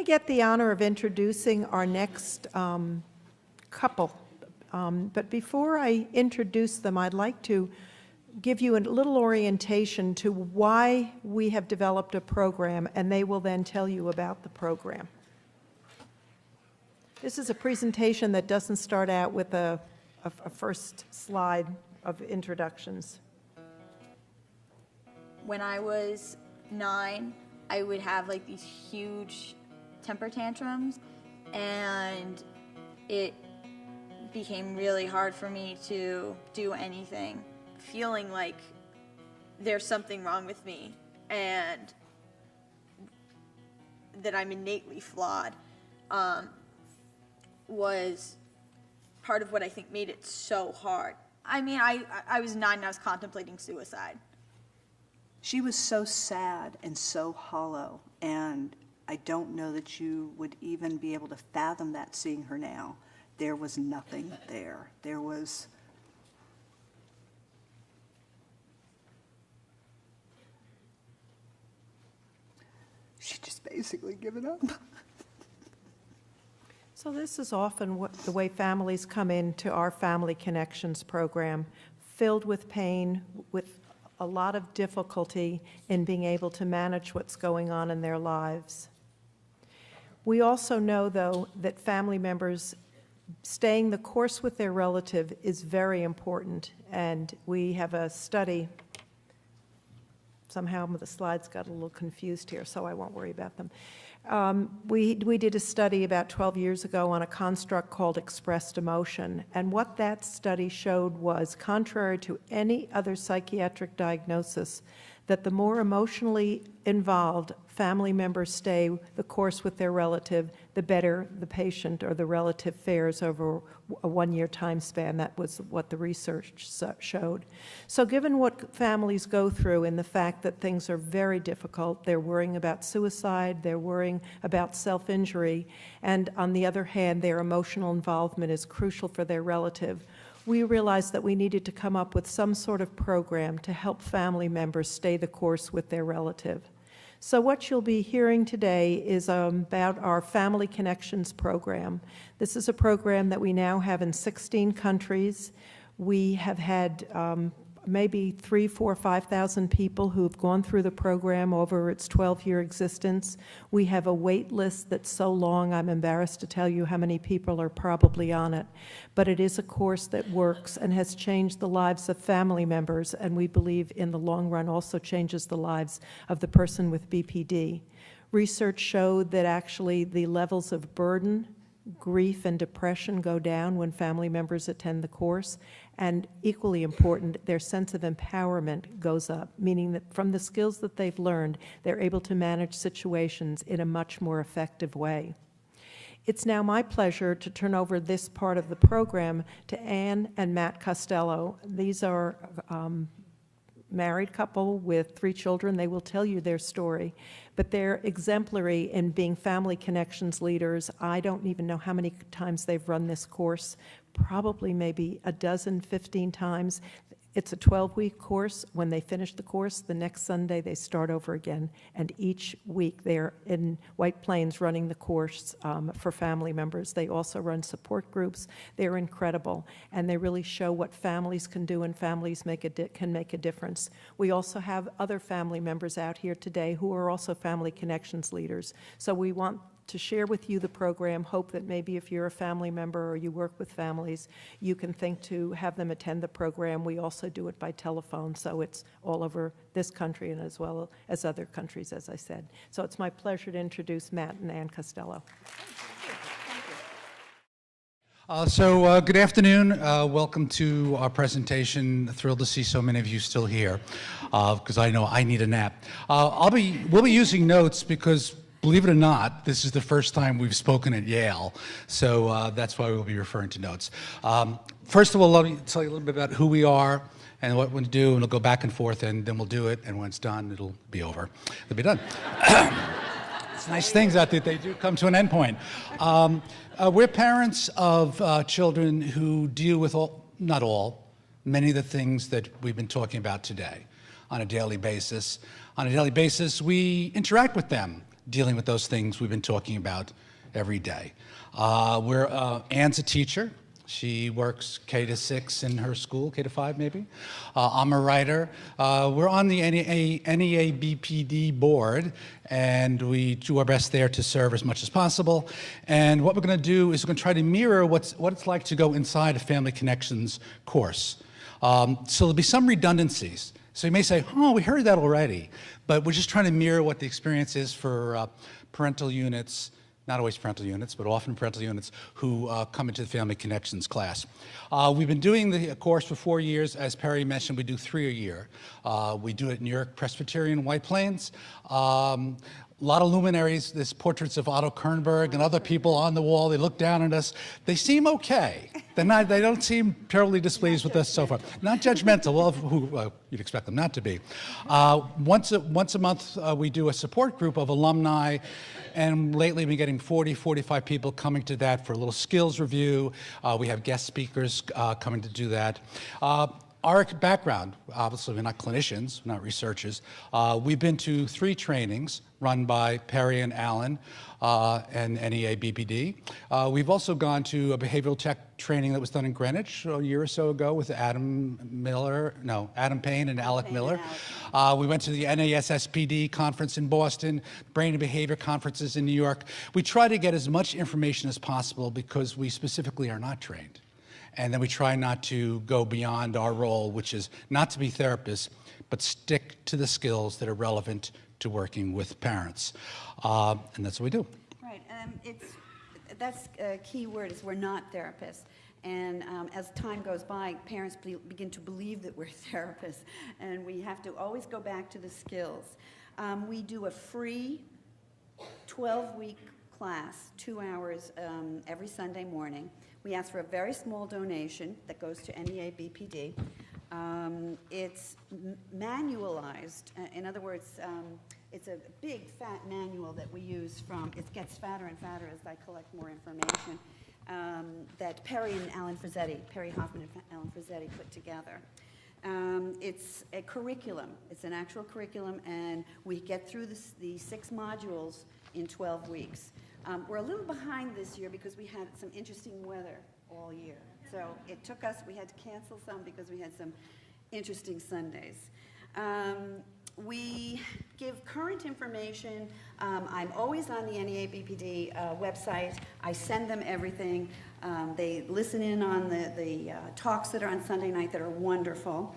I get the honor of introducing our next couple. But before I introduce them, I'd like to give you a little orientation to why we have developed a program, and they will then tell you about the program. This is a presentation that doesn't start out with a first slide of introductions. When I was 9, I would have like these huge temper tantrums, and it became really hard for me to do anything, feeling like there's something wrong with me and that I'm innately flawed, was part of what I think made it so hard. I mean, I was 9 and I was contemplating suicide. She was so sad and so hollow, and I don't know that you would even be able to fathom that seeing her now. There was nothing there. There was... She'd just basically given up. So this is often the way families come into our Family Connections program, filled with pain, with a lot of difficulty in being able to manage what's going on in their lives. We also know, though, that family members staying the course with their relative is very important, and we have a study. Somehow the slides got a little confused here, so I won't worry about them. We did a study about 12 years ago on a construct called expressed emotion, and what that study showed was, contrary to any other psychiatric diagnosis, that the more emotionally involved family members stay the course with their relative, the better the patient or the relative fares over a one-year time span. That was what the research showed. So given what families go through and the fact that things are very difficult, they're worrying about suicide, they're worrying about self-injury, and on the other hand, their emotional involvement is crucial for their relative, we realized that we needed to come up with some sort of program to help family members stay the course with their relative. So what you'll be hearing today is about our Family Connections program. This is a program that we now have in 16 countries. We have had maybe 3,000, 4,000, 5,000 people who've gone through the program over its 12-year existence. We have a wait list that's so long, I'm embarrassed to tell you how many people are probably on it. But it is a course that works and has changed the lives of family members, and we believe in the long run also changes the lives of the person with BPD. Research showed that actually the levels of burden, grief, and depression go down when family members attend the course, and equally important, their sense of empowerment goes up, meaning that from the skills that they've learned, they're able to manage situations in a much more effective way. It's now my pleasure to turn over this part of the program to Anne and Matt Costello. These are married couple with 3 children. They will tell you their story, but they're exemplary in being Family Connections leaders. I don't even know how many times they've run this course, probably maybe a dozen, 15 times. It's a 12-week course. When they finish the course, the next Sunday they start over again, and each week they're in White Plains running the course for family members. They also run support groups. They're incredible, and they really show what families can do, and families can make a difference. We also have other family members out here today who are also Family Connections leaders, so we want to share with you the program, hope that maybe if you're a family member or you work with families, you can think to have them attend the program. We also do it by telephone, so it's all over this country and as well as other countries, as I said. So it's my pleasure to introduce Matt and Ann Costello. Good afternoon. Welcome to our presentation. Thrilled to see so many of you still here, because I know I need a nap. We'll be using notes because, believe it or not, this is the first time we've spoken at Yale, so that's why we'll be referring to notes. First of all, let me tell you a little bit about who we are and what we'll do, and we'll go back and forth, and then we'll do it, and when it's done, it'll be over. It'll be done. It's nice things out there, they do come to an end point. We're parents of children who deal with not all, many of the things that we've been talking about today on a daily basis. On a daily basis, we interact with them dealing with those things we've been talking about every day. Anne's a teacher. She works K to 6 in her school, K to 5 maybe. I'm a writer. We're on the NEA BPD board, and we do our best there to serve as much as possible. And what we're going to do is we're going to try to mirror what it's like to go inside a Family Connections course. So there'll be some redundancies. So you may say, oh, we heard that already. But we're just trying to mirror what the experience is for parental units, not always parental units, but often parental units who come into the Family Connections class. We've been doing the course for 4 years. As Perry mentioned, we do 3 a year. We do it at New York Presbyterian White Plains. A lot of luminaries. There's portraits of Otto Kernberg and other people on the wall. They look down at us. They seem okay. They don't seem terribly displeased with us so far. Not judgmental. Well, who you'd expect them not to be. Once a month, we do a support group of alumni, and lately we've been getting 40, 45 people coming to that for a little skills review. We have guest speakers coming to do that. Our background, obviously we're not clinicians, we're not researchers. We've been to 3 trainings run by Perry and Allen and NEA BPD. We've also gone to a behavioral tech training that was done in Greenwich a year or so ago with Adam Payne and Alec Miller. We went to the NASSPD conference in Boston, brain and behavior conferences in New York. We try to get as much information as possible because we specifically are not trained. And then we try not to go beyond our role, which is not to be therapists, but stick to the skills that are relevant to working with parents. And that's what we do. Right. That's a key word, is we're not therapists. And as time goes by, parents begin to believe that we're therapists, and we have to always go back to the skills. We do a free 12-week class, 2 hours every Sunday morning. We ask for a very small donation that goes to NEA BPD. It's manualized. In other words, it's a big, fat manual that we use it gets fatter and fatter as I collect more information, that Perry Hoffman and Alan Frazzetti put together. It's a curriculum. It's an actual curriculum, and we get through the 6 modules in 12 weeks. We're a little behind this year because we had some interesting weather all year. So it took us, we had to cancel some because we had some interesting Sundays. We give current information. I'm always on the NEA BPD website. I send them everything. They listen in on the talks that are on Sunday night that are wonderful.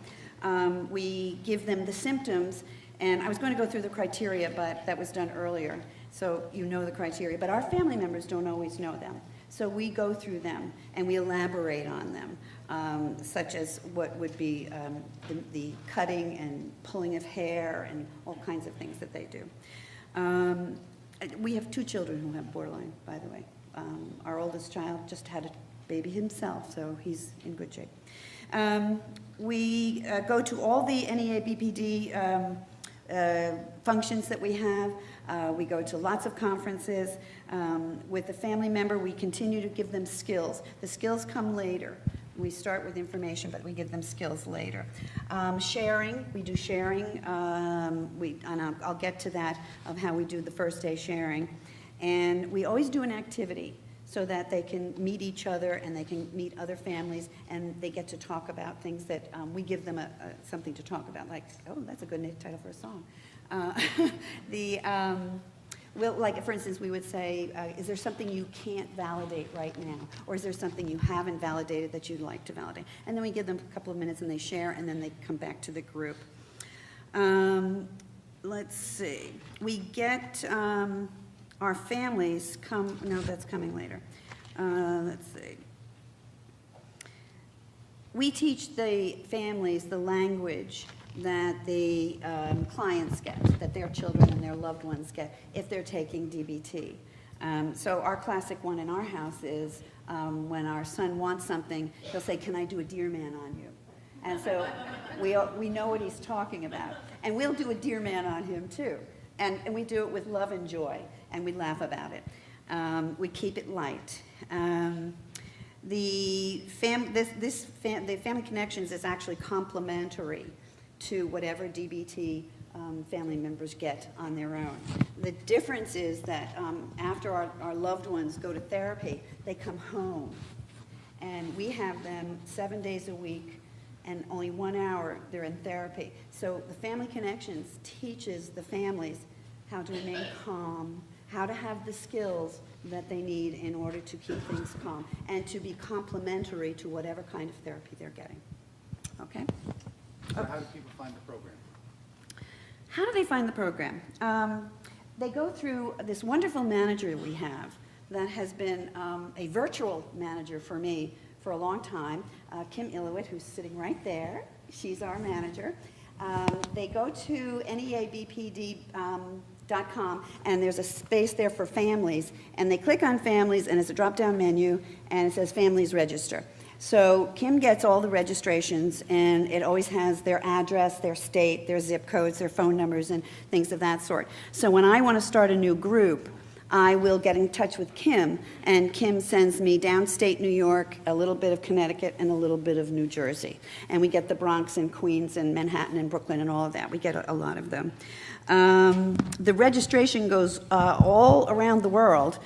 We give them the symptoms, and I was going to go through the criteria, but that was done earlier. So you know the criteria, but our family members don't always know them. So we go through them and we elaborate on them, such as what would be the cutting and pulling of hair and all kinds of things that they do. We have 2 children who have borderline, by the way. Our oldest child just had a baby himself, so he's in good shape. We go to all the NEA BPD functions that we have. We go to lots of conferences. With a family member, we continue to give them skills. The skills come later. We start with information, but we give them skills later. Sharing, we do sharing. And I'll get to that, of how we do the first day sharing. And we always do an activity so that they can meet each other and they can meet other families, and they get to talk about things that we give them something to talk about, like, oh, that's a good title for a song. Like, for instance, we would say, is there something you can't validate right now? Or is there something you haven't validated that you'd like to validate? And then we give them a couple of minutes and they share, and then they come back to the group. Let's see. We get our families no, that's coming later. Let's see. We teach the families the language that the clients get, that their children and their loved ones get if they're taking DBT. So our classic one in our house is when our son wants something, he'll say, can I do a deer man on you? And so we know what he's talking about. And we'll do a deer man on him too. And we do it with love and joy, and we laugh about it. We keep it light. The Family Connections is actually complementary to whatever DBT family members get on their own. The difference is that after our loved ones go to therapy, they come home. And we have them 7 days a week, and only 1 hour they're in therapy. So the Family Connections teaches the families how to remain calm, how to have the skills that they need in order to keep things calm, and to be complementary to whatever kind of therapy they're getting. Okay? So how do people find the program? How do they find the program? They go through this wonderful manager we have that has been a virtual manager for me for a long time, Kim Illowit, who's sitting right there. She's our manager. They go to neabpd.com, and there's a space there for families, and they click on families, and it's a drop-down menu, and it says families register. So Kim gets all the registrations, and it always has their address, their state, their zip codes, their phone numbers, and things of that sort. So when I want to start a new group, I will get in touch with Kim, and Kim sends me downstate New York, a little bit of Connecticut, and a little bit of New Jersey. And we get the Bronx and Queens and Manhattan and Brooklyn and all of that. We get a lot of them. The registration goes all around the world,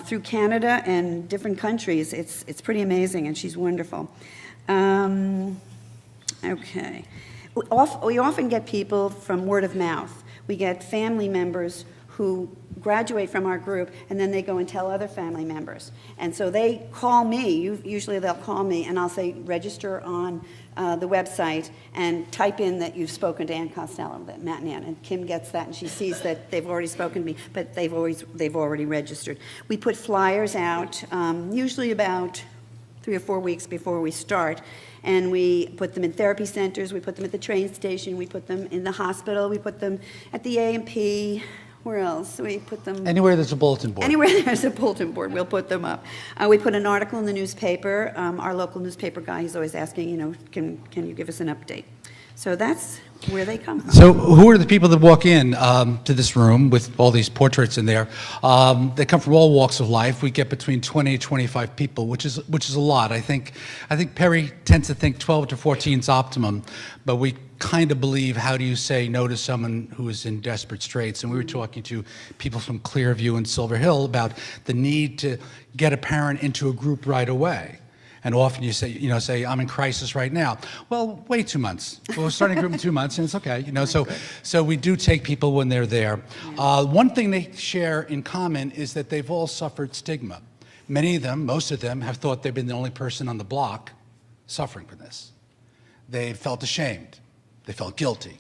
through Canada and different countries. It's pretty amazing, and she's wonderful. Okay. We often get people from word of mouth. We get family members who graduate from our group, and then they go and tell other family members. And so they call me, usually they'll call me, and I'll say, register on the website, and type in that you've spoken to Ann Costello, that Matt and Ann, and Kim gets that, and she sees that they've already spoken to me, but they've already registered. We put flyers out, usually about 3 or 4 weeks before we start, and we put them in therapy centers, we put them at the train station, we put them in the hospital, we put them at the A&P. Where else? We put them... Anywhere there's a bulletin board. Anywhere there's a bulletin board, we'll put them up. We put an article in the newspaper. Our local newspaper guy, he's always asking, can you give us an update? So that's where they come from. So who are the people that walk in to this room with all these portraits in there? They come from all walks of life. We get between 20 and 25 people, which is a lot. I think Perry tends to think 12 to 14 is optimum, but we kind of believe, how do you say no to someone who is in desperate straits? And we were talking to people from Clearview and Silver Hill about the need to get a parent into a group right away. And often you say, I'm in crisis right now. Well, wait 2 months. We're starting a group in 2 months, and it's okay. So we do take people when they're there. One thing they share in common is that they've all suffered stigma. Many of them, most of them, have thought they've been the only person on the block suffering from this. They felt ashamed. They felt guilty.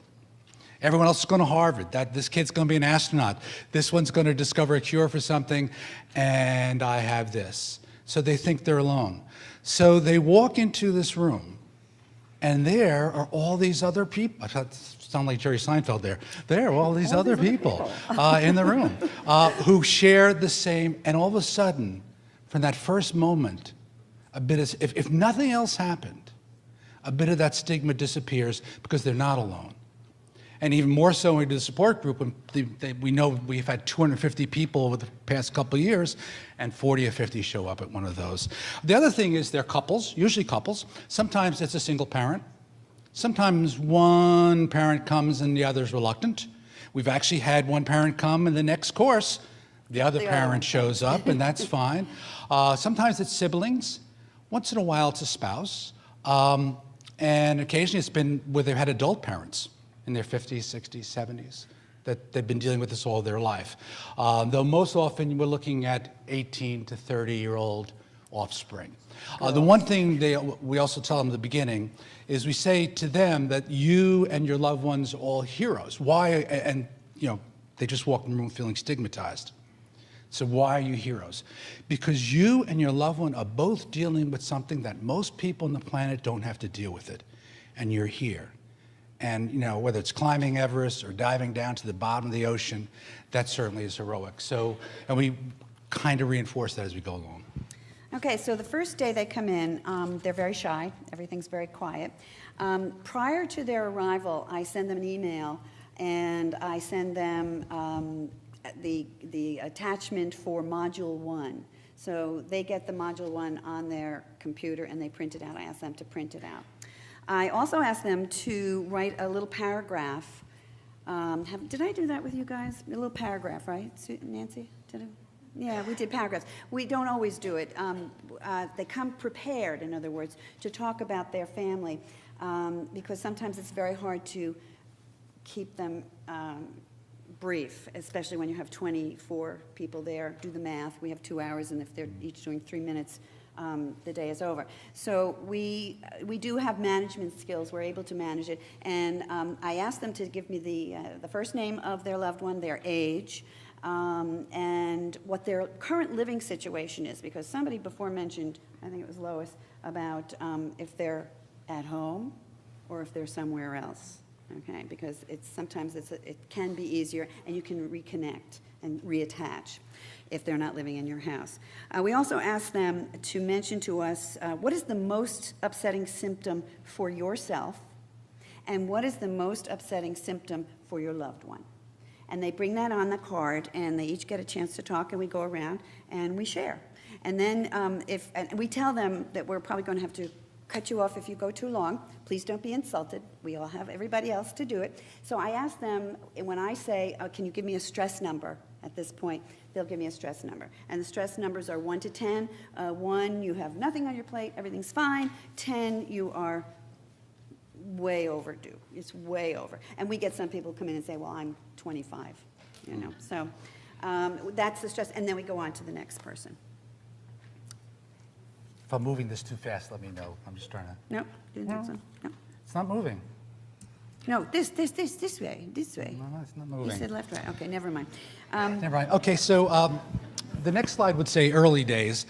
Everyone else is going to Harvard. This kid's going to be an astronaut. This one's going to discover a cure for something, and I have this. So they think they're alone. So they walk into this room, and there are all these other people. I thought, sound like Jerry Seinfeld there. There are all these other people in the room who share the same, and all of a sudden, from that first moment, a bit of, if nothing else happened, a bit of that stigma disappears because they're not alone. And even more so when we do the support group, when we know we've had 250 people over the past couple of years, and 40 or 50 show up at one of those. The other thing is they're couples, usually couples. Sometimes it's a single parent. Sometimes one parent comes and the other's reluctant. We've actually had one parent come, and the next course, the other parent shows up, and that's fine. Sometimes it's siblings. Once in a while, it's a spouse. And occasionally it's been where they've had adult parents in their 50s, 60s, 70s, that they've been dealing with this all their life. Though most often we're looking at 18 to 30-year-old offspring. The one thing we also tell them at the beginning is we say to them that you and your loved ones are all heroes. Why? And they just walk in the room feeling stigmatized. So why are you heroes? Because you and your loved one are both dealing with something that most people on the planet don't have to deal with it, and you're here. And whether it's climbing Everest or diving down to the bottom of the ocean, that certainly is heroic. So, and we kind of reinforce that as we go along. Okay, so the first day they come in, they're very shy. Everything's very quiet. Prior to their arrival, I send them an email, and I send them the attachment for Module 1. So they get the Module 1 on their computer, and they print it out. I ask them to print it out. I also ask them to write a little paragraph Did I do that with you guys? A little paragraph, right, Nancy? Did I? Yeah, we did paragraphs. We don't always do it. They come prepared, in other words, to talk about their family, because sometimes it's very hard to keep them brief, especially when you have 24 people there. Do the math. We have 2 hours, and if they're each doing 3 minutes, the day is over. So we do have management skills. We're able to manage it. And I asked them to give me the first name of their loved one, their age, and what their current living situation is, because somebody before mentioned, I think it was Lois, about if they're at home or if they're somewhere else, okay? Because sometimes it can be easier, and you can reconnect and reattach if they're not living in your house. We also asked them to mention to us what is the most upsetting symptom for yourself, and what is the most upsetting symptom for your loved one. And they bring that on the card, and they each get a chance to talk, and we go around and we share. And then and we tell them that we're probably going to have to cut you off if you go too long. Please don't be insulted. We all have everybody else to do it. So I ask them, when I say, can you give me a stress number at this point, they'll give me a stress number. And the stress numbers are 1 to 10. 1, you have nothing on your plate, everything's fine. 10, you are way overdue. It's way over. And we get some people come in and say, well, I'm 25, you know. So that's the stress. And then we go on to the next person. If I'm moving this too fast, let me know. I'm just trying to... No, didn't think so. No. It's not moving. No, this way, this way. No, it's not You moving. said left, right. Okay, never mind. Never mind. Okay, so the next slide would say early days.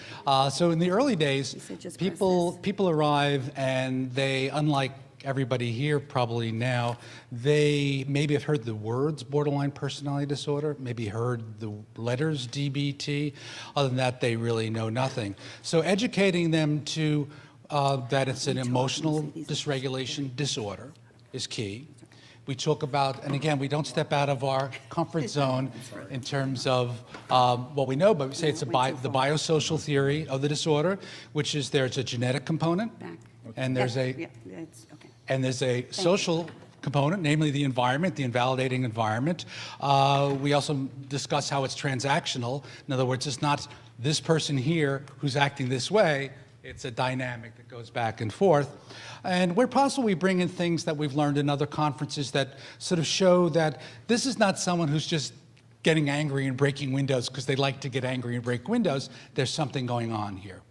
So in the early days, You said just press people arrive, and they, unlike everybody here probably now, they maybe have heard the words borderline personality disorder, maybe heard the letters DBT. Other than that, they really know nothing. So educating them to that it's an emotional dysregulation disorder is key. We talk about, and again, we don't step out of our comfort zone in terms of what we know, but we say it's the biosocial theory of the disorder, which is there's a genetic component, Back. and there's Yeah, that's okay. and there's a social component, namely the environment, the invalidating environment. We also discuss how it's transactional. In other words, it's not this person here who's acting this way. It's a dynamic that goes back and forth. And where possible, we bring in things that we've learned in other conferences that sort of show that this is not someone who's just getting angry and breaking windows because they like to get angry and break windows. There's something going on here.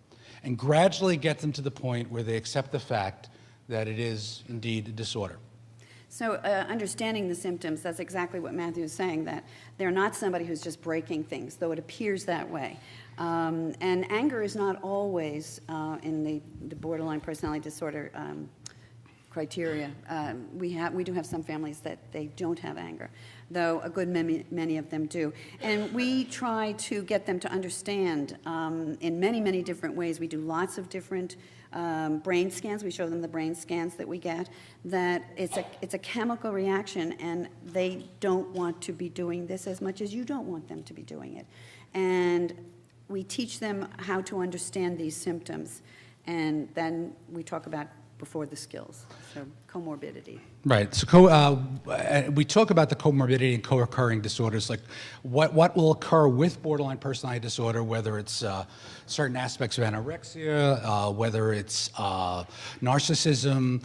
And gradually get them to the point where they accept the fact that it is indeed a disorder. So understanding the symptoms, that's exactly what Matthew is saying, that they're not somebody who's just breaking things, though it appears that way. And anger is not always in the borderline personality disorder criteria. We do have some families that they don't have anger, though a good many of them do. And we try to get them to understand in many, many different ways. We do lots of different brain scans. We show them the brain scans that we get, that it's a chemical reaction, and they don't want to be doing this as much as you don't want them to be doing it. And we teach them how to understand these symptoms, and then we talk about before the skills, so comorbidity. Right. So we talk about the comorbidity and co-occurring disorders, like what will occur with borderline personality disorder, whether it's certain aspects of anorexia, whether it's narcissism,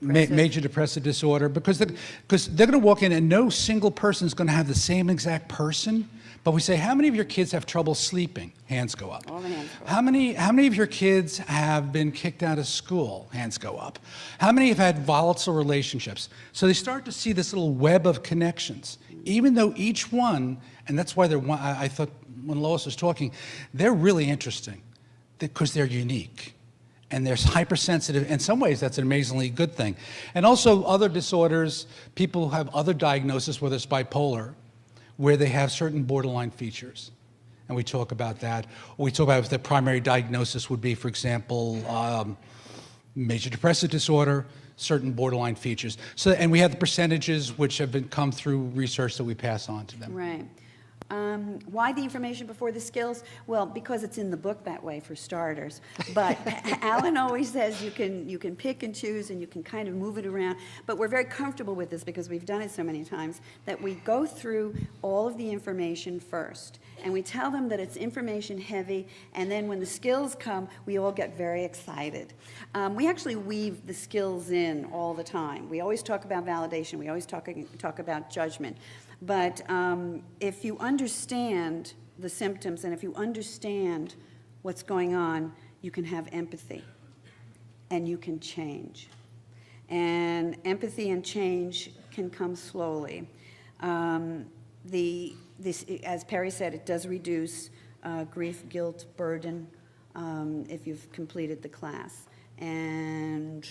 major depressive disorder, because they're going to walk in and no single person is going to have the same exact person. But we say, how many of your kids have trouble sleeping? Hands go up. All the hands go up. How many of your kids have been kicked out of school? Hands go up. How many have had volatile relationships? So they start to see this little web of connections, even though each one, and that's why I thought when Lois was talking, they're really interesting because they're unique. And they're hypersensitive. In some ways, that's an amazingly good thing. And also other disorders, people who have other diagnoses, whether it's bipolar, where they have certain borderline features. And we talk about that. Or we talk about if the primary diagnosis would be, for example, major depressive disorder, certain borderline features. So, and we have the percentages which have come through research that we pass on to them. Right. Why the information before the skills? Well, because it's in the book that way, for starters. But Alan always says you can pick and choose and you can kind of move it around. But we're very comfortable with this because we've done it so many times that we go through all of the information first. And we tell them that it's information heavy, and then when the skills come, we all get very excited. We actually weave the skills in all the time. We always talk about validation. We always talk about judgment. But if you understand the symptoms and if you understand what's going on, you can have empathy and you can change. And empathy and change can come slowly. As Perry said, it does reduce grief, guilt, burden if you've completed the class. And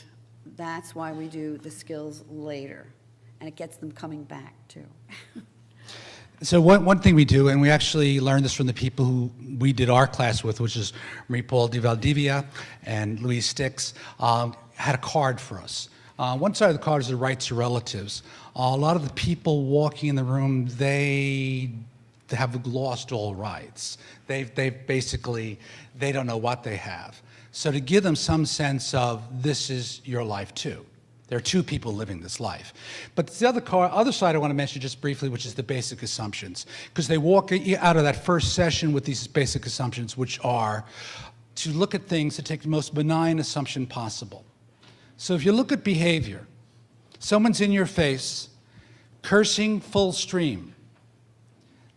that's why we do the skills later. And it gets them coming back, too. So one thing we do, and we actually learned this from the people who we did our class with, which is Marie-Paul de Valdivia and Louise Stix, had a card for us. One side of the card is the rights to relatives. A lot of the people walking in the room, they have lost all rights. They don't know what they have. So to give them some sense of this is your life too. There are two people living this life. But the other side I want to mention just briefly, which is the basic assumptions. Because they walk out of that first session with these basic assumptions, which are to look at things, to take the most benign assumption possible. So if you look at behavior, someone's in your face, cursing full stream.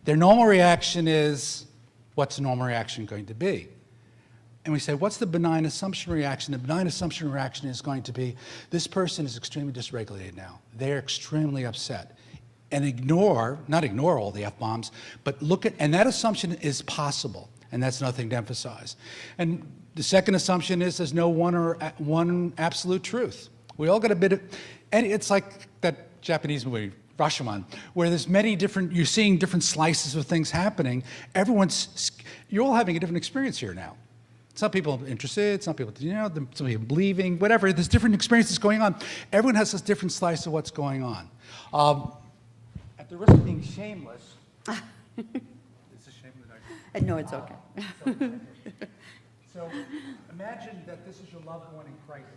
Their normal reaction is, what's the normal reaction going to be? And we say, what's the benign assumption reaction? The benign assumption reaction is going to be, this person is extremely dysregulated now. They're extremely upset. And not ignore all the F-bombs, but look at, and that assumption is possible, and that's another thing to emphasize. And the second assumption is there's no one absolute truth. We all got a bit of, and it's like that Japanese movie, Rashomon, where there's many different, you're seeing different slices of things happening. You're all having a different experience here now. Some people are interested, some people, some people believing, whatever. There's different experiences going on. Everyone has this different slice of what's going on. At the risk of being shameless, is this shameless? No, it's okay. So imagine that this is your loved one in crisis.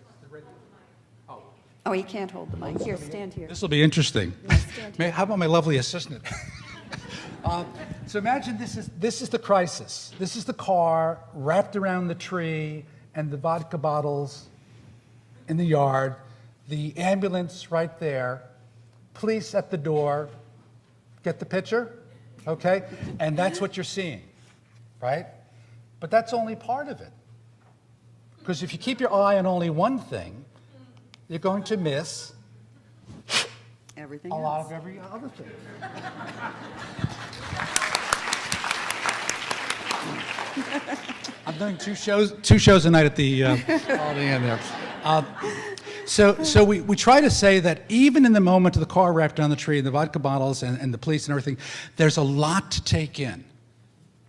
Oh, he can't hold the mic. Here, stand here. This will be interesting. No, stand here. How about my lovely assistant? So imagine this is the crisis. This is the car wrapped around the tree and the vodka bottles in the yard, the ambulance right there, police at the door. Get the picture? Okay? And that's what you're seeing, right? But that's only part of it. Because if you keep your eye on only one thing, you're going to miss Everything a else. lot of every other thing. I'm doing two shows a night at the Holiday Inn there. So we try to say that even in the moment of the car wrapped around the tree, and the vodka bottles and the police and everything, there's a lot to take in.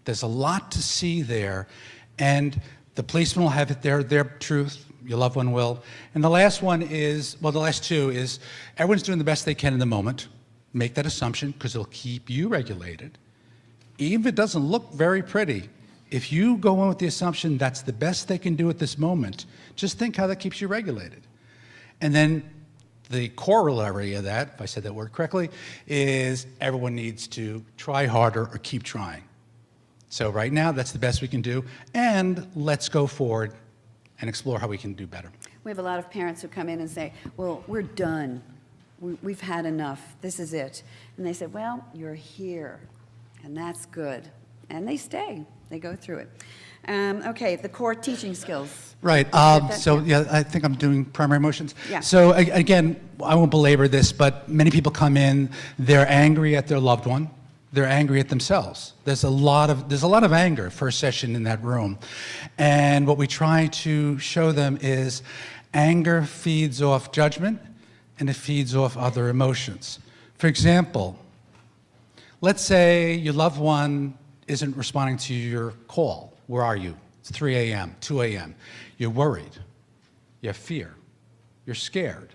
There's a lot to see there, and the policeman will have it their truth. Your loved one will. And the last one is, well, the last two is everyone's doing the best they can in the moment. Make that assumption because it'll keep you regulated. Even if it doesn't look very pretty, if you go in with the assumption that's the best they can do at this moment, just think how that keeps you regulated. And then the corollary of that, if I said that word correctly, is everyone needs to try harder or keep trying. So right now, that's the best we can do, and let's go forward and explore how we can do better. We have a lot of parents who come in and say, well, we're done. We've had enough. This is it. And they say, well, you're here, and that's good. And they stay. They go through it. Okay, the core teaching skills. Right. So I think I'm doing primary emotions. Yeah. So again, I won't belabor this, but many people come in, they're angry at their loved one. They're angry at themselves. There's a lot of anger first session in that room. And what we try to show them is anger feeds off judgment and it feeds off other emotions. For example, let's say your loved one isn't responding to your call. Where are you? It's 3 a.m., 2 a.m. You're worried. You have fear. You're scared.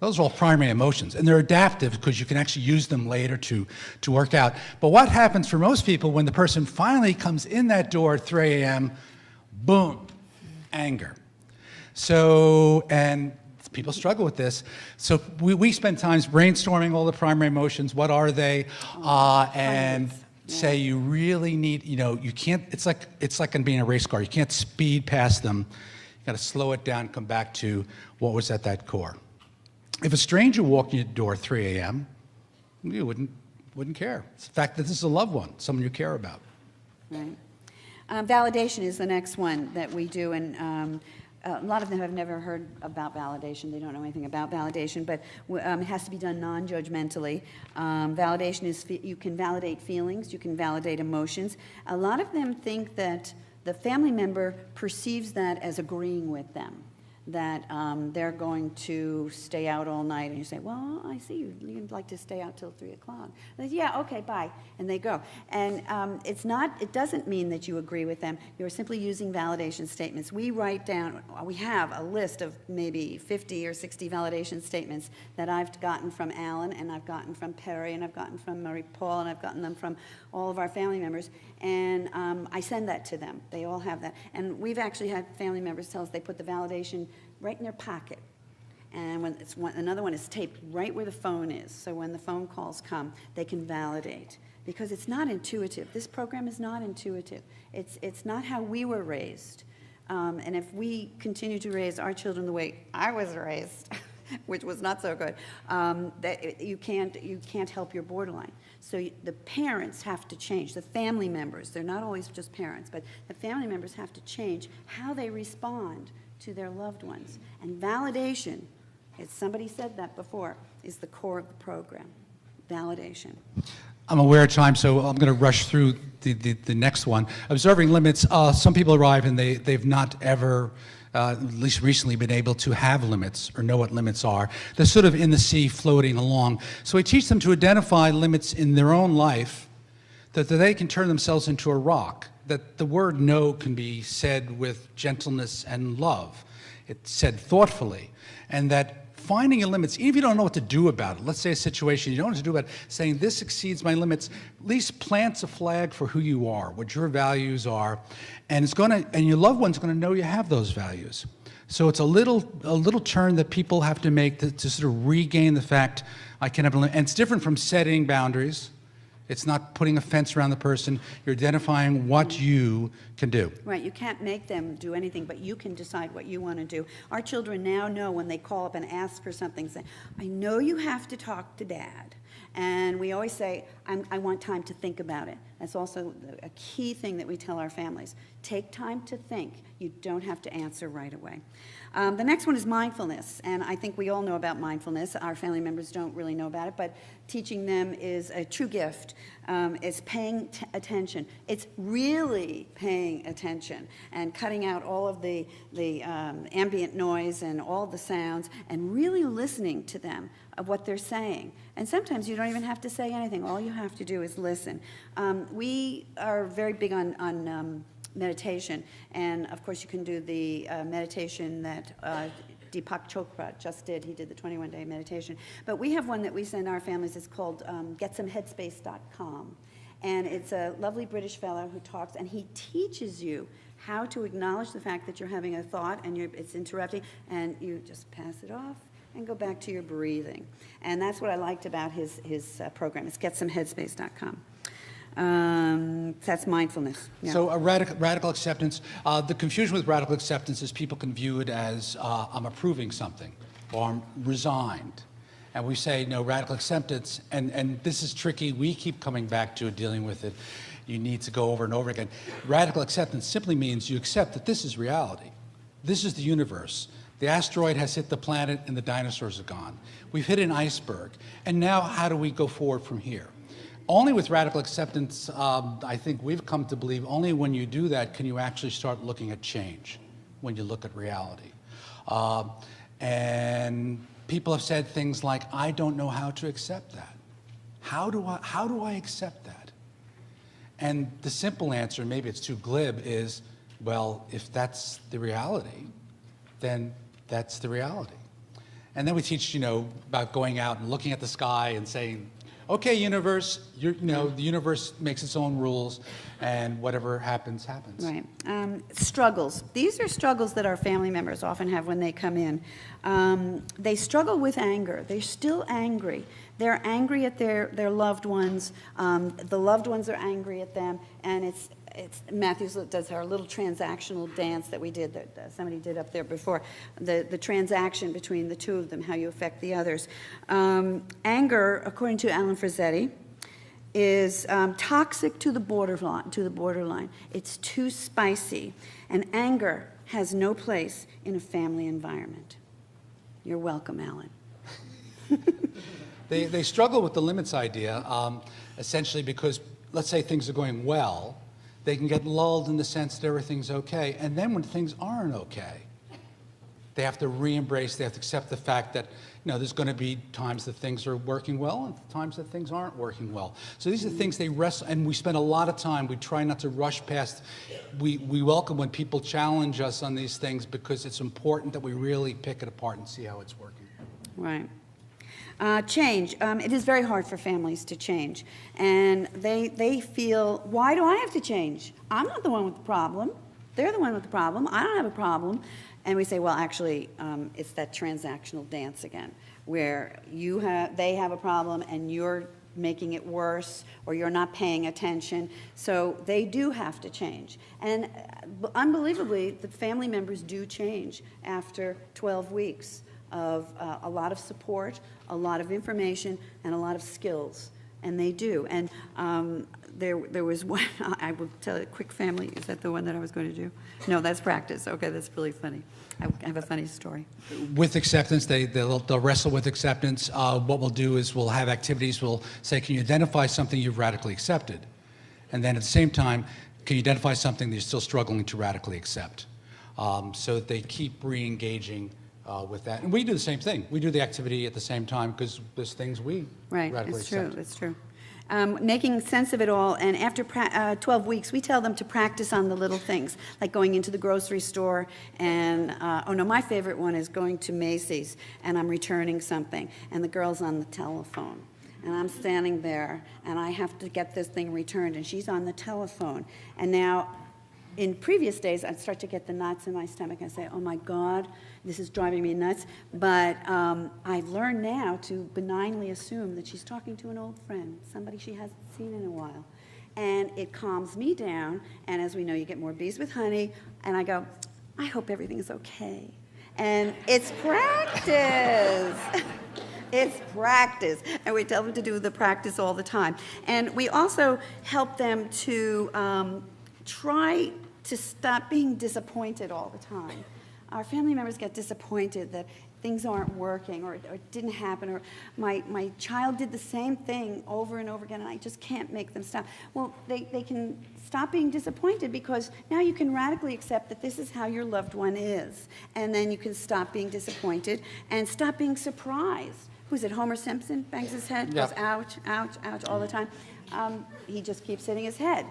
Those are all primary emotions, and they're adaptive because you can actually use them later to work out. But what happens for most people when the person finally comes in that door at 3 a.m., boom, anger. So, and people struggle with this. So we spend times brainstorming all the primary emotions. What are they? And say you really need, you can't, it's like in being a race car. You can't speed past them. You got to slow it down, come back to what was at that core. If a stranger walked in your door at 3 a.m., you wouldn't care. It's the fact that this is a loved one, someone you care about. Right. Validation is the next one that we do, and a lot of them have never heard about validation. They don't know anything about validation, but it has to be done non-judgmentally. Validation is, you can validate feelings, you can validate emotions. A lot of them think that the family member perceives that as agreeing with them, that they're going to stay out all night, and you say, well, I see you'd like to stay out till 3 o'clock. They say, yeah, okay, bye, and they go. And it doesn't mean that you agree with them. You're simply using validation statements. We have a list of maybe 50 or 60 validation statements that I've gotten from Alan, and I've gotten from Perry, and I've gotten from Marie Paul, and I've gotten them from all of our family members, and I send that to them. They all have that. And we've actually had family members tell us they put the validation right in their pocket. And another one is taped right where the phone is, so when the phone calls come, they can validate. Because it's not intuitive. This program is not intuitive. It's not how we were raised. And if we continue to raise our children the way I was raised, which was not so good, you can't help your borderline. So the parents have to change. The family members, they're not always just parents, but the family members have to change how they respond to their loved ones. And validation, as somebody said that before, is the core of the program. Validation. I'm aware of time, so I'm going to rush through the next one. Observing limits. Some people arrive and they've not ever, at least recently, been able to have limits or know what limits are. They're sort of in the sea floating along. So we teach them to identify limits in their own life, that they can turn themselves into a rock, that the word no can be said with gentleness and love. It's said thoughtfully, and that finding your limits, even if you don't know what to do about it, let's say a situation you don't know what to do about it, saying this exceeds my limits, at least plants a flag for who you are, what your values are, and your loved one's going to know you have those values. So it's a little turn that people have to make to sort of regain the fact I can have a limit. And it's different from setting boundaries. It's not putting a fence around the person. You're identifying what you can do. Right, you can't make them do anything, but you can decide what you want to do. Our children now know when they call up and ask for something, say, I know you have to talk to Dad. And we always say, I want time to think about it. That's also a key thing that we tell our families. Take time to think. You don't have to answer right away. The next one is mindfulness, and I think we all know about mindfulness. Our family members don't really know about it, but teaching them is a true gift. It's paying attention. It's really paying attention and cutting out all of the ambient noise and all the sounds and really listening to them of what they're saying. And sometimes you don't even have to say anything. All you have to do is listen. We are very big on meditation, and of course you can do the meditation that Deepak Chopra just did. He did the 21-day meditation. But we have one that we send our families. It's called GetSomeHeadspace.com. And it's a lovely British fellow who talks, and he teaches you how to acknowledge the fact that you're having a thought and it's interrupting, and you just pass it off and go back to your breathing. And that's what I liked about his program. It's GetSomeHeadspace.com. That's mindfulness. Yeah. So a radical acceptance. The confusion with radical acceptance is people can view it as I'm approving something or I'm resigned. And we say, no, radical acceptance, and this is tricky. We keep coming back to it, dealing with it. You need to go over and over again. Radical acceptance simply means you accept that this is reality. This is the universe. The asteroid has hit the planet and the dinosaurs are gone. We've hit an iceberg. And now how do we go forward from here? Only with radical acceptance, I think we've come to believe, only when you do that can you actually start looking at change, when you look at reality. And people have said things like, I don't know how to accept that. How do I accept that? And the simple answer, maybe it's too glib, is, well, if that's the reality, then that's the reality. And then we teach, about going out and looking at the sky and saying, okay, universe, the universe makes its own rules, and whatever happens, happens. Right. Struggles. These are struggles that our family members often have when they come in. They struggle with anger. They're still angry. They're angry at their loved ones. The loved ones are angry at them, and it's Matthew does our little transactional dance that we did, that somebody did up there before, the transaction between the two of them, how you affect the others. Anger, according to Alan Frazzetti, is toxic to the borderline. It's too spicy, and anger has no place in a family environment. You're welcome, Alan. They struggle with the limits idea, essentially because, let's say things are going well, they can get lulled in the sense that everything's okay, and then when things aren't okay, they have to re-embrace, they have to accept the fact that, there's going to be times that things are working well and times that things aren't working well. So these are things they wrestle, and we spend a lot of time, we try not to rush past. We welcome when people challenge us on these things because it's important that we really pick it apart and see how it's working. Right. Change. It is very hard for families to change. And they feel, why do I have to change? I'm not the one with the problem. They're the one with the problem. I don't have a problem. And we say, well, actually, it's that transactional dance again, where they have a problem and you're making it worse, or you're not paying attention. So they do have to change. And unbelievably, the family members do change after 12 weeks of a lot of support, a lot of information, and a lot of skills. And they do. And there was one, I will tell a quick family. Is that the one that I was going to do? No, that's practice. Okay, that's really funny. I have a funny story. With acceptance, they'll wrestle with acceptance. What we'll do is we'll have activities. We'll say, can you identify something you've radically accepted? And then at the same time, can you identify something that you're still struggling to radically accept? So that they keep re-engaging with that. And we do the same thing. We do the activity at the same time because there's things we radically accept. It's true. Making sense of it all, and after 12 weeks, we tell them to practice on the little things, like going into the grocery store, and, my favorite one is going to Macy's, and I'm returning something, and the girl's on the telephone, and I'm standing there, and I have to get this thing returned, and she's on the telephone, and now, in previous days, I'd start to get the knots in my stomach. I'd say, oh my God, this is driving me nuts. But I've learned now to benignly assume that she's talking to an old friend, somebody she hasn't seen in a while. And it calms me down. And as we know, you get more bees with honey. And I go, I hope everything's okay. And it's practice. It's practice. And we tell them to do the practice all the time. And we also help them to try to stop being disappointed all the time. Our family members get disappointed that things aren't working or it didn't happen, or my child did the same thing over and over again and I just can't make them stop. Well, they can stop being disappointed because now you can radically accept that this is how your loved one is. And then you can stop being disappointed and stop being surprised. Who's it, Homer Simpson? Bangs his head, goes ouch, ouch, ouch all the time. He just keeps hitting his head.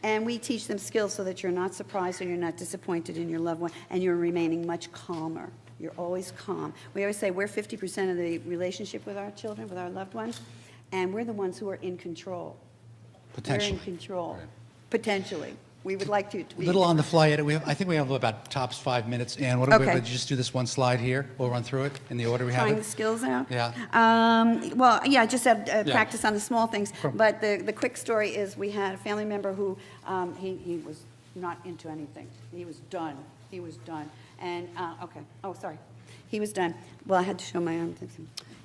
And we teach them skills so that you're not surprised or you're not disappointed in your loved one, and you're remaining much calmer. You're always calm. We always say we're 50% of the relationship with our children, with our loved ones, and we're the ones who are in control. Potentially. We're in control. Right. Potentially. We would like you to be. A little on the fly. I think we have about tops 5 minutes. And what Okay. would you just do this one slide here? We'll run through it in the order we have Trying it. the skills out? Yeah. I just had Yeah. practice on the small things. Cool. But the quick story is we had a family member who, he was not into anything. He was done. And, he was done. Well, I had to show my arm.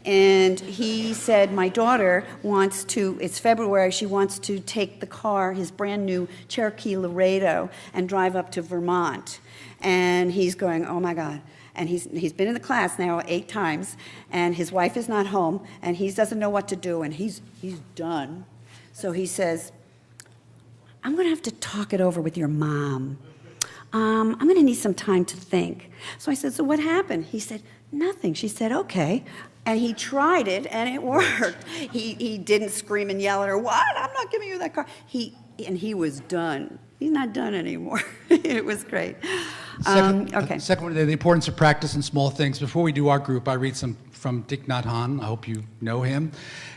And he said, my daughter wants to, it's February, she wants to take the car, his brand new Cherokee Laredo, and drive up to Vermont. And he's going, oh my God. And he's been in the class now 8 times, and his wife is not home, and he doesn't know what to do, and he's done. So he says, I'm going to have to talk it over with your mom. I'm going to need some time to think. So I said, so what happened? He said, nothing. She said, okay. And he tried it, and it worked. He didn't scream and yell at her, what? I'm not giving you that car. He was done. He's not done anymore. It was great. Second one, the importance of practice in small things. Before we do our group, I read some from Thich Nhat Hanh. I hope you know him.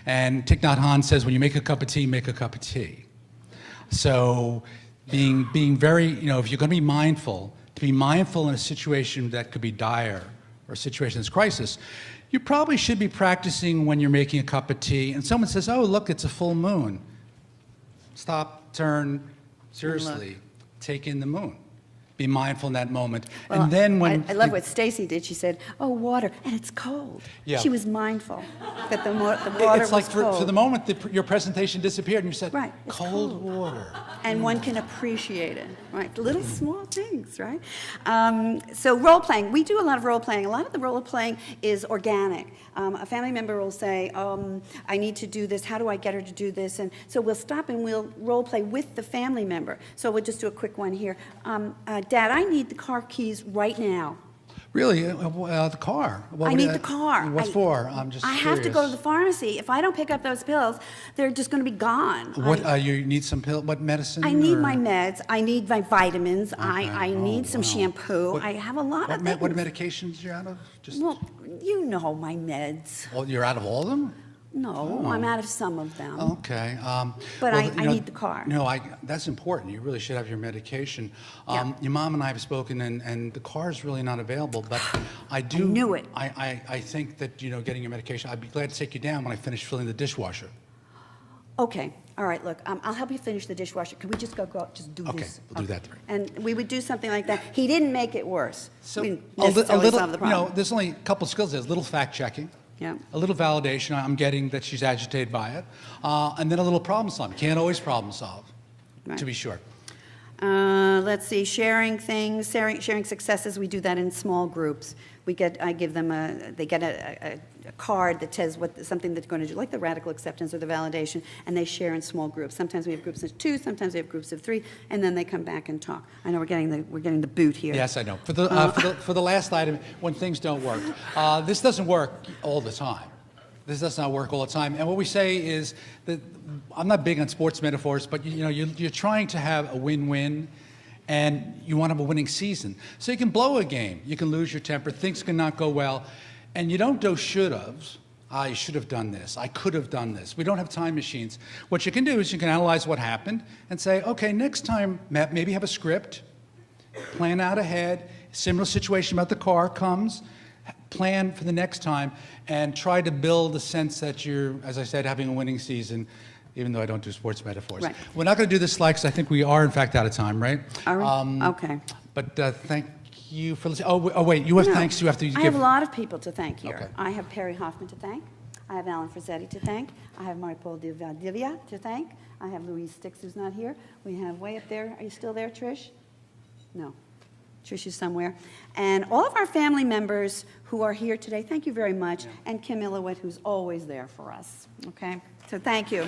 And Thich Nhat Hanh says, when you make a cup of tea, make a cup of tea. So being very, if you're going to be mindful, to be mindful in a situation that could be dire or a situation that's crisis, you probably should be practicing when you're making a cup of tea and someone says, oh, look, it's a full moon. Stop, turn, seriously, take in the moon. Be mindful in that moment. Well, and then when I love what Stacy did. She said, "Oh, water, and it's cold." Yeah. She was mindful that the water it's like was cold. for the moment your presentation disappeared and you said, Right, it's cold water. And one can appreciate it, right? Little small things, right? So role playing, we do a lot of role playing. A lot of the role playing is organic. A family member will say, I need to do this. How do I get her to do this? And so we'll stop and we'll role play with the family member. So we'll just do a quick one here. Dad, I need the car keys right now. Really? The car? I need the car. What for? I'm just I have to go to the curious. pharmacy. If I don't pick up those pills, they're just going to be gone. What, you need some pill? What medicine? I need or- my meds. I need my vitamins. I Oh, need some wow. shampoo. What- I have a lot of What things. medications you're out of? Just, Well, you know my meds. you're out of all of them? No, I'm out of some of them. Okay. But well, I need the car. No, that's important. You really should have your medication. Yeah. Your mom and I have spoken, and the car is really not available. But I do. knew it. I think that getting your medication. I'd be glad to take you down when I finish filling the dishwasher. Okay. All right, look, I'll help you finish the dishwasher. Can we just go out, just do Okay, this? we'll do that. And we would do something like that. He didn't make it worse. So We didn't a necessarily little, solve the problem. there's only a couple skills. There's a little fact checking. Yeah. A little validation. I'm getting that she's agitated by it, and then a little problem solving. Can't always problem solve, Right. to be sure. Let's see, sharing things, sharing successes, we do that in small groups. I give them they get a card that says something that they're going to do, like the radical acceptance or the validation, and they share in small groups. Sometimes we have groups of 2, sometimes we have groups of 3, and then they come back and talk. I know we're getting the boot here. Yes, I know. For the last item, when things don't work, this doesn't work all the time. This does not work all the time. And what we say is that I'm not big on sports metaphors, but you're trying to have a win-win, and you want to have a winning season. So you can blow a game, you can lose your temper, things can not go well, and you don't do should-haves. I should have done this. I could have done this. We don't have time machines. What you can do is you can analyze what happened and say, okay, next time, Matt, maybe have a script, plan out ahead, similar situation about the car comes, plan for the next time, and try to build a sense that you're, as I said, having a winning season, even though I don't do sports metaphors. Right. We're not going to do this slide because I think we are, in fact, out of time, right? Are we? Okay. But thank you for listening. Oh, wait, you have No, thanks you have to give. I have a lot of people to thank here. Okay. I have Perry Hoffman to thank. I have Alan Frazzetti to thank. I have Marie-Paul de Valdivia to thank. I have Louise Stix, who's not here. We have way up there. Are you still there, Trish? No. Trish is somewhere. And all of our family members who are here today, thank you very much. Yeah. And Kim Illowit, who's always there for us. Okay? So thank you.